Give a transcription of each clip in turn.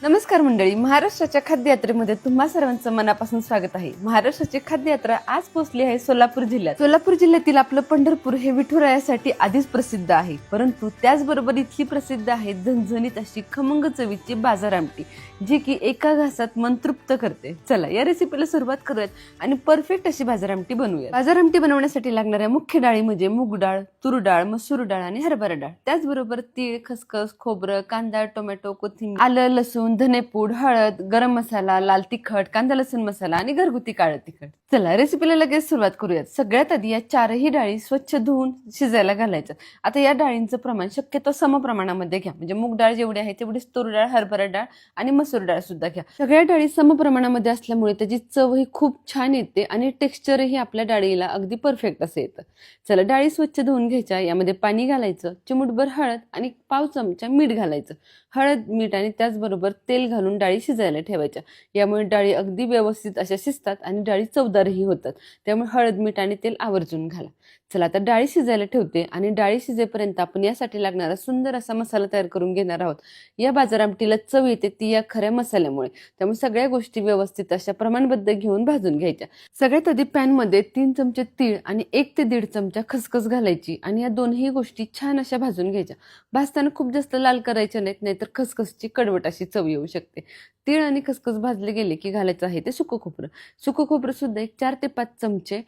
नमस्कार मंडळी, महाराष्ट्राच्या खाद्ययात्रेमध्ये तुम्हा सर्वांचं मनापासून स्वागत आहे. महाराष्ट्राची खाद्ययात्रा आज पोहोचली आहे सोलापूर जिल्ह्यात. सोलापूर जिल्ह्यातील आपलं पंढरपूर हे विठुरायासाठी आधीच प्रसिद्ध आहे, परंतु त्याचबरोबर इथली प्रसिद्ध आहे झणझणीत अशी खमंग चवीची बाजार आमटी, जी की एका घासात मन तृप्त करते. चला या रेसिपीला सुरुवात करूयात आणि परफेक्ट अशी बाजार आमटी बनवूया. बाजार आमटी बनवण्यासाठी लागणाऱ्या मुख्य डाळी म्हणजे मूग डाळ, तूर डाळ, मसूर डाळ आणि हरभरा डाळ. त्याचबरोबर तीळ, खसखस, खोबरं, कांदा, टोमॅटो, कोथिंबीर, आलं, लसूण, धनेपूड, हळद, गरम मसाला, लाल तिखट, कांदा लसूण मसाला आणि घरगुती काळं तिखट. चला रेसिपीला लगेच सुरुवात करूयात. सगळ्यात आधी या चारही डाळी स्वच्छ धुवून शिजायला घालायचं. आता या डाळींचं प्रमाण शक्यतो समप्रमाणामध्ये घ्या, म्हणजे मूग डाळ जेवढी आहे तेवढीच तूर डाळ, हरभरा डाळ आणि मसूर डाळ सुद्धा घ्या. सगळ्या डाळी समप्रमाणामध्ये असल्यामुळे त्याची चवही खूप छान येते आणि टेक्स्चरही आपल्या डाळीला अगदी परफेक्ट असं येतं. चला डाळी स्वच्छ धुवून घ्यायच्या. यामध्ये पाणी घालायचं, चिमूटभर हळद आणि पाव चमचा मीठ घालायचं. हळद, मीठ आणि त्याचबरोबर तेल घालून डाळी शिजायला ठेवायच्या. यामुळे डाळी अगदी व्यवस्थित अशा शिजतात आणि डाळी चवदारही होतात. त्यामुळे हळद, मीठ आणि तेल आवर्जून घाला. चला आता डाळी शिजायला ठेवते आणि डाळी शिजेपर्यंत आपण यासाठी लागणारा सुंदर असा मसाला तयार करून घेणार आहोत. या बाजार आमटीला चव येते ती या खऱ्या मसाल्यामुळे. त्यामुळे सगळ्या गोष्टी व्यवस्थित अशा प्रमाणबद्ध घेऊन भाजून घ्यायच्या. सगळ्यात आधी पॅन मध्ये 3 चमचे तीळ आणि 1 ते 1.5 चमचा खसखस घालायची आणि या दोन्ही गोष्टी छान अशा भाजून घ्यायच्या. भाजताना खूप जास्त लाल करायच्या नाहीत, नाहीतर खसखसची कडवट अशी चव येऊ शकते. तीळ आणि खसखस भाजले गेले की घालायचं आहे ते सुकं खोबरं. सुकं खोबरं सुद्धा 4 ते 5 चमचे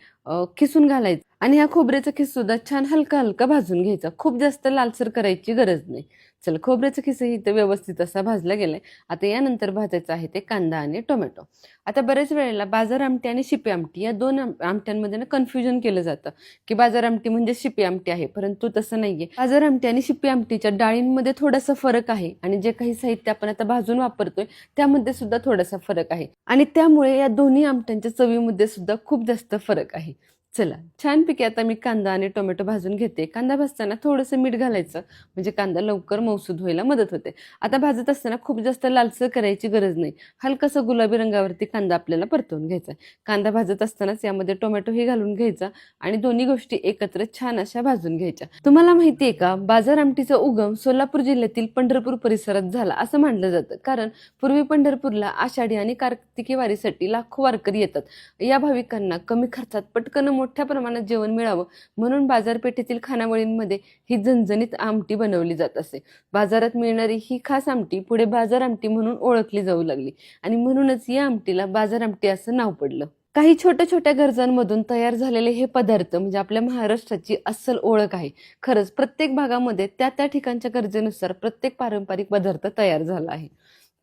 खिसून घालायचं आणि ह्या खोबऱ्याचा खिस सुद्धा छान हलका हलका भाजून घ्यायचा. खूप जास्त लालसर करायची गरज नाही. चला खोबऱ्याचा खिसही इथं व्यवस्थित असा भाजला गेलाय. आता यानंतर भाजायचं आहे ते कांदा आणि टोमॅटो. आता बऱ्याच वेळेला बाजार आमटी आणि शिपी आमटी या दोन आमट्यांमध्ये ना कन्फ्युजन केलं जातं की बाजार आमटी म्हणजे शिपी आमटी आहे, परंतु तसं नाहीये. बाजार आमटी आणि शिपी आमटीच्या डाळींमध्ये थोडासा फरक आहे आणि जे काही साहित्य आपण आता भाजून वापरतोय त्यामध्ये सुद्धा थोडासा फरक आहे आणि त्यामुळे या दोन्ही आमट्यांच्या चवीमध्ये सुद्धा खूप जास्त फरक आहे. चला छानपैकी आता मी कांदा आणि टोमॅटो भाजून घेते. कांदा भाजताना थोडंसं मीठ घालायचं, म्हणजे कांदा लवकर मऊसूद व्हायला मदत होते. आता भाजत असताना खूप जास्त लालसर करायची गरज नाही. हलकासा गुलाबी रंगावरती कांदा आपल्याला परतवून घ्यायचा. कांदा भाजत असतानाच यामध्ये टोमॅटोही घालून घ्यायचा आणि दोन्ही गोष्टी एकत्र छान अशा भाजून घ्यायच्या. तुम्हाला माहिती आहे का, बाजार आमटीचा उगम सोलापूर जिल्ह्यातील पंढरपूर परिसरात झाला असं मानलं जातं. कारण पूर्वी पंढरपूरला आषाढी आणि कार्तिकी वारीसाठी लाखो वारकरी येतात. या भाविकांना कमी खर्चात पटकन मोठ्या प्रमाणात जेवण मिळावं म्हणून बाजारपेठेतील खानावळींमध्ये ही झणझणीत आमटी बनवली जात असे. बाजारात मिळणारी ही खास आमटी पुढे बाजार आमटी म्हणून ओळखली जाऊ लागली आणि म्हणूनच या आमटीला बाजार आमटी असं नाव पडलं. काही छोट्या छोट्या गरजांमधून तयार झालेले हे पदार्थ म्हणजे आपल्या महाराष्ट्राची अस्सल ओळख आहे. खरंच प्रत्येक भागामध्ये त्या त्या ठिकाणच्या गरजेनुसार प्रत्येक पारंपरिक पदार्थ तयार झाला आहे.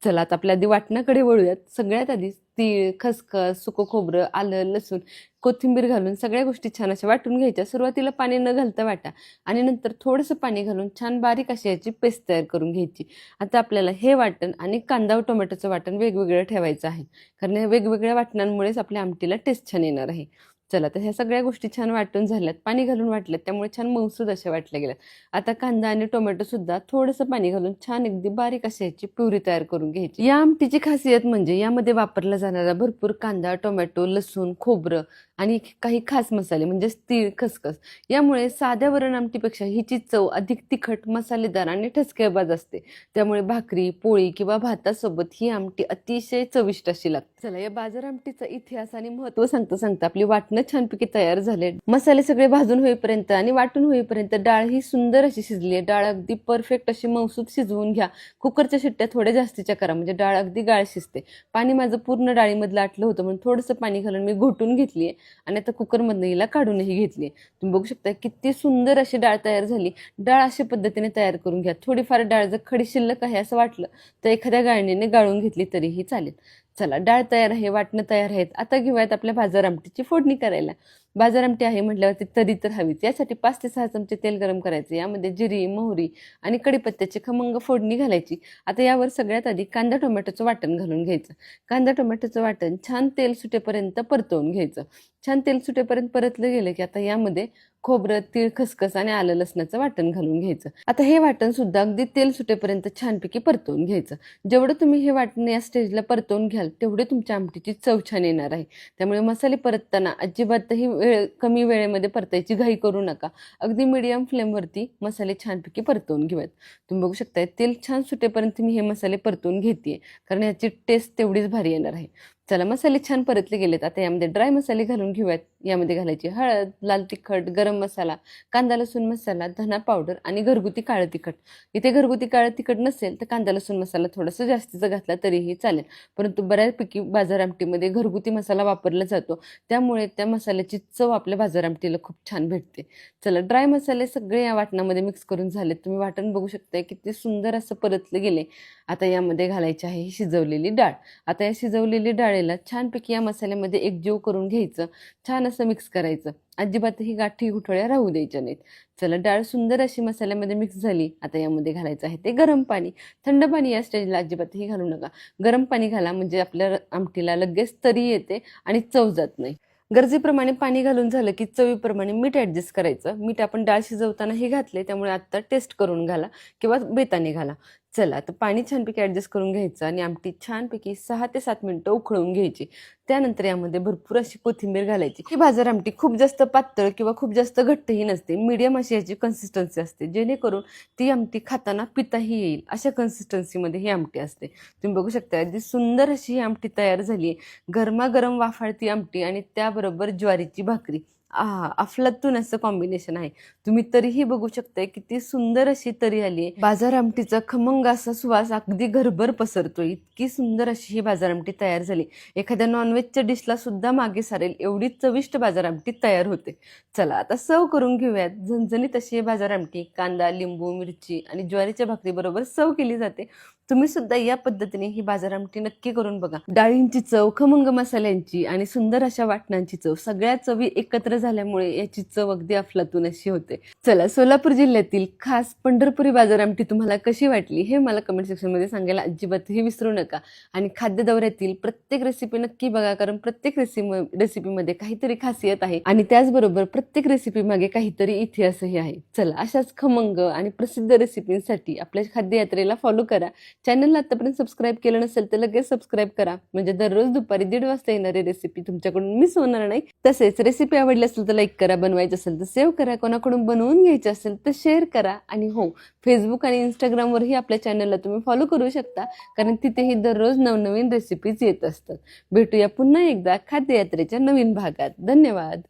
चला आता आपल्या आधी वाटणाकडे वळूयात. सगळ्यात आधी तीळ, खसखस, सुकं खोबरं, आलं, लसूण, कोथिंबीर घालून सगळ्या गोष्टी छान अशा वाटून घ्यायच्या. सुरुवातीला पाणी न घालता वाटा आणि नंतर थोडंसं पाणी घालून छान बारीक अशी याची पेस्ट तयार करून घ्यायची. आता आपल्याला हे वाटण आणि कांदा व टोमॅटोचं वाटण वेगवेगळं ठेवायचं आहे, कारण या वेगवेगळ्या वाटणांमुळेच आपल्या आमटीला टेस्ट छान येणार आहे. चला तर ह्या सगळ्या गोष्टी छान वाटून झाल्यात, पाणी घालून वाटल्यात, त्यामुळे छान मऊसूद अशा वाटल्या गेल्यात. आता कांदा आणि टोमॅटो सुद्धा थोडंसं पाणी घालून छान अगदी बारीक अशी याची प्युरी तयार करून घ्यायची. या आमटीची खासियत म्हणजे यामध्ये वापरला जाणारा भरपूर कांदा, टोमॅटो, लसूण, खोबरं आणि काही खास मसाले म्हणजे तीळ, खसखस यामुळे साध्या वरण आमटीपेक्षा हिची चव अधिक तिखट, मसालेदार आणि ठसकेबाज असते. त्यामुळे भाकरी, पोळी किंवा भातासोबत ही आमटी अतिशय चविष्ट अशी लागते. चला या बाजार आमटीचा इतिहास आणि महत्त्व सांगता आपली वाटणं छानपैकी तयार झाले. मसाले सगळे भाजून होईपर्यंत आणि वाटून होईपर्यंत डाळ ही सुंदर अशी शिजली आहे. डाळ अगदी परफेक्ट अशी मऊसूद शिजवून घ्या. कुकरच्या शिट्ट्या थोड्या जास्तीच्या करा, म्हणजे डाळ अगदी गाळ शिजते. पाणी माझं पूर्ण डाळीमधलं आटलं होतं म्हणून थोडंसं पाणी घालून मी घोटून घेतली आहे आणि आता कुकरमधनं हिला काढूनही घेतली आहे. तुम्ही बघू शकता किती सुंदर अशी डाळ तयार झाली. डाळ अशा पद्धतीने तयार करून घ्या. थोडीफार डाळ जर खडी शिल्लक आहे असं वाटलं तर एखाद्या गाळणीने गाळून घेतली तरीही चालेल. चला डाळ तयार आहे, वाटणं तयार आहेत. आता घेऊयात आपल्या बाजार आमटीची फोडणी करायला. बाजार आमटी आहे म्हटल्यावरती तरी तर हवीच. यासाठी 5 ते 6 चमचे तेल गरम करायचे. यामध्ये जिरी, मोहरी आणि कढीपत्त्याची खमंग फोडणी घालायची. आता यावर सगळ्यात आधी कांदा टोमॅटोचं वाटण घालून घ्यायचं. कांदा टोमॅटोचं वाटण छान तेल सुटेपर्यंत परतवून घ्यायचं. छान तेल सुटेपर्यंत परतलं गेलं की आता यामध्ये खोबरं, तीळ, खसखस आणि आलं लसणाचं वाटण घालून घ्यायचं. आता हे वाटण सुद्धा अगदी तेल सुटेपर्यंत छानपैकी परतवून घ्यायचं. जेवढं तुम्ही हे वाटण या स्टेजला परतवून घ्याल तेवढे तुमच्या आमटीची चव छान येणार आहे. त्यामुळे मसाले परतताना अजिबातही कमी वेळेमध्ये परतायची घाई करू नका. अगदी मीडियम फ्लेमवरती मसाले छानपैकी परतवून घेऊयात. तुम्ही बघू शकताय तेल छान सुटेपर्यंत मी हे मसाले परतवून घेतेय, कारण याची टेस्ट तेवढीच भारी येणार आहे. चला, मसाले छान परतले गेलेत. आता यामध्ये ड्राय मसाले घालून घेऊयात. यामध्ये घालायची हळद, लाल तिखट, गरम मसाला, कांदा लसूण मसाला, धना पावडर आणि घरगुती काळं तिखट. इथे घरगुती काळं तिखट नसेल तर कांदा लसूण मसाला थोडासा जास्तीचा घातला तरीही चालेल, परंतु बऱ्यापैकी बाजार आमटीमध्ये घरगुती मसाला वापरला जातो, त्यामुळे त्या मसाल्याची चव आपल्या बाजार आमटीला खूप छान भेटते. चला, ड्राय मसाले सगळे या वाटणामध्ये मिक्स करून झालेत. तुम्ही वाटण बघू शकताय किती सुंदर असं परतले गेले. आता यामध्ये घालायची आहे ही शिजवलेली डाळ. आता या शिजवलेली डाळेला छानपैकी या मसाल्यामध्ये एकजीव करून घ्यायचं. छान असं मिक्स करायचं. अजिबातही गाठी गुठळ्या राहू द्यायच्या नाहीत. चला, डाळ सुंदर अशी मसाल्यामध्ये मिक्स झाली. आता यामध्ये घालायचं आहे ते गरम पाणी. थंड पाणी या स्टेजला अजिबातही घालू नका. गरम पाणी घाला, म्हणजे आपल्या आमटीला लगेच तरी येते आणि चव जात नाही. गरजेप्रमाणे पाणी घालून झालं की चवीप्रमाणे मीठ ऍडजस्ट करायचं. मीठ आपण डाळ शिजवताना हे घातले, त्यामुळे आता टेस्ट करून घाला किंवा बेताने घाला. चला, आता पाणी छानपैकी ऍडजस्ट करून घ्यायचं आणि आमटी छानपैकी 6 ते 7 मिनिटं उकळून घ्यायची. त्यानंतर यामध्ये भरपूर अशी कोथिंबीर घालायची. ही बाजार आमटी खूप जास्त पातळ किंवा खूप जास्त घट्टही नसते, मीडियम अशी याची कन्सिस्टन्सी असते, जेणेकरून ती आमटी खाताना पिताही येईल अशा कन्सिस्टन्सीमध्ये ही आमटी असते. तुम्ही बघू शकता अगदी सुंदर अशी ही आमटी तयार झाली आहे. गरमागरम वाफाळती आमटी आणि त्याबरोबर ज्वारीची भाकरी. अफलातून असं कॉम्बिनेशन आहे. तुम्ही तरीही बघू शकताय किती सुंदर अशी तरी आली आहे. बाजार आमटीचा खमंग असा सुवास अगदी घरभर पसरतोय. इतकी सुंदर अशी ही बाजार आमटी तयार झाली. एखाद्या नॉनव्हेजच्या डिशला सुद्धा मागे सारेल एवढी चविष्ट बाजार आमटी तयार होते. चला, आता सर्व करून घेऊयात. झणझणीत अशी ही बाजार आमटी कांदा, लिंबू, मिरची आणि ज्वारीच्या भाकरी बरोबर सर्व केली जाते. तुम्ही सुद्धा या पद्धतीने ही बाजार आमटी नक्की करून बघा. डाळींची चव, खमंग मसाल्यांची आणि सुंदर अशा वाटणांची चव, सगळ्या चवी एकत्र झाल्यामुळे याची चव अगदी अफलातून अशी होते. चला, सोलापूर जिल्ह्यातील खास पंढरपुरी बाजार आमटी तुम्हाला कशी वाटली हे मला कमेंट सेक्शन मध्ये सांगायला अजिबातही विसरू नका. आणि खाद्य दौऱ्यातील प्रत्येक रेसिपी नक्की बघा, कारण प्रत्येक रेसिपीमध्ये काहीतरी खासियत आहे आणि त्याचबरोबर प्रत्येक रेसिपी मागे काहीतरी इतिहासही आहे. चला, अशाच खमंग आणि प्रसिद्ध रेसिपींसाठी आपल्या खाद्य यात्रेला फॉलो करा. चॅनलला आतापर्यंत सबस्क्राईब केलं नसेल तर लगेच सबस्क्राईब करा, म्हणजे दररोज दुपारी 1:30 वाजता येणारी रेसिपी तुमच्याकडून मिस होणार नाही. तसेच रेसिपी आवडली असेल तर लाईक करा, बनवायची असेल तर सेव्ह करा, कोणाकडून बनवून घ्यायची असेल तर शेअर करा. आणि हो, फेसबुक आणि इंस्टाग्रामवरही आपल्या चॅनलला तुम्ही फॉलो करू शकता, कारण तिथेही दररोज नवनवीन रेसिपीज येत असतात. भेटूया पुन्हा एकदा खाद्ययात्रेच्या नवीन भागात. धन्यवाद.